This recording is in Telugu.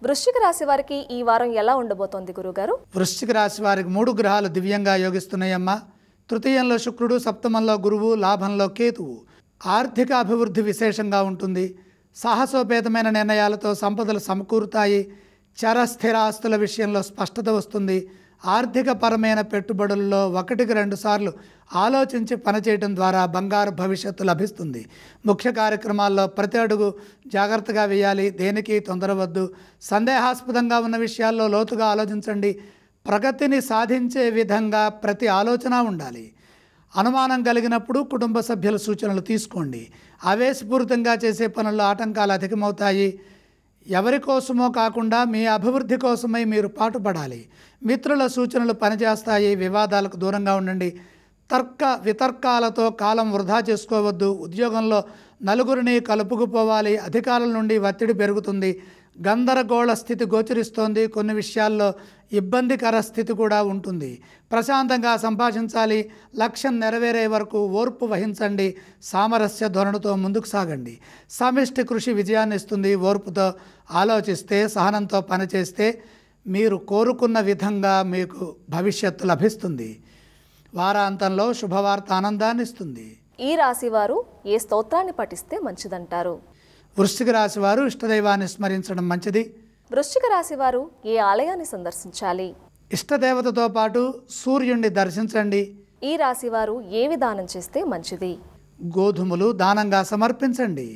వృశ్చిక రాశి వారికి ఈ వారం ఎలా ఉండబోతోంది గురుగారు? వృశ్చిక రాశి వారికి 3 గ్రహాలు దివ్యంగా యోగిస్తున్నాయమ్మా. తృతీయంలో శుక్రుడు, సప్తమంలో గురువు, లాభంలో కేతువు. ఆర్థిక అభివృద్ధి విశేషంగా ఉంటుంది. సాహసోపేతమైన నిర్ణయాలతో సంపదలు సమకూరుతాయి. చరస్థిర ఆస్తుల విషయంలో స్పష్టత వస్తుంది. ఆర్థిక పరమైన పెట్టుబడుల్లో 1-2 సార్లు ఆలోచించి పనిచేయడం ద్వారా బంగారు భవిష్యత్తు లభిస్తుంది. ముఖ్య కార్యక్రమాల్లో ప్రతి అడుగు జాగ్రత్తగా వేయాలి. దేనికి తొందరవద్దు. సందేహాస్పదంగా ఉన్న విషయాల్లో లోతుగా ఆలోచించండి. ప్రగతిని సాధించే విధంగా ప్రతి ఆలోచన ఉండాలి. అనుమానం కలిగినప్పుడు కుటుంబ సభ్యుల సూచనలు తీసుకోండి. ఆవేశపూరితంగా చేసే పనుల్లో ఆటంకాలు అధికమవుతాయి. ఎవరి కోసమో కాకుండా మీ అభివృద్ధి కోసమై మీరు పాటుపడాలి. మిత్రుల సూచనలు పనిచేస్తాయి. వివాదాలకు దూరంగా ఉండండి. వితర్కాలతో కాలం వృధా చేసుకోవద్దు. ఉద్యోగంలో నలుగురిని కలుపుకుపోవాలి. అధికారుల నుండి ఒత్తిడి పెరుగుతుంది. గందరగోళ స్థితి గోచరిస్తోంది. కొన్ని విషయాల్లో ఇబ్బందికర స్థితి కూడా ఉంటుంది. ప్రశాంతంగా సంభాషించాలి. లక్ష్యం నెరవేరే వరకు ఓర్పు వహించండి. సామరస్య ధోరణితో ముందుకు సాగండి. సమిష్టి కృషి విజయాన్ని ఇస్తుంది. ఓర్పుతో ఆలోచిస్తే, సహనంతో పనిచేస్తే మీరు కోరుకున్న విధంగా మీకు భవిష్యత్తు లభిస్తుంది. వారాంతంలో శుభవార్త ఆనందాన్ని ఇస్తుంది. ఈ రాశి వారు ఏ స్తోత్రాన్ని పఠిస్తే మంచిదంటారు? వృశ్చిక రాశి వారు ఇష్టదైవాన్ని స్మరించడం మంచిది. వృశ్చిక రాశి వారు ఏ ఆలయాన్ని సందర్శించాలి? ఇష్టదేవతతో పాటు సూర్యుడిని దర్శించండి. ఈ రాశి వారు ఏ విధానం చేస్తే మంచిది? గోధుమలు దానంగా సమర్పించండి.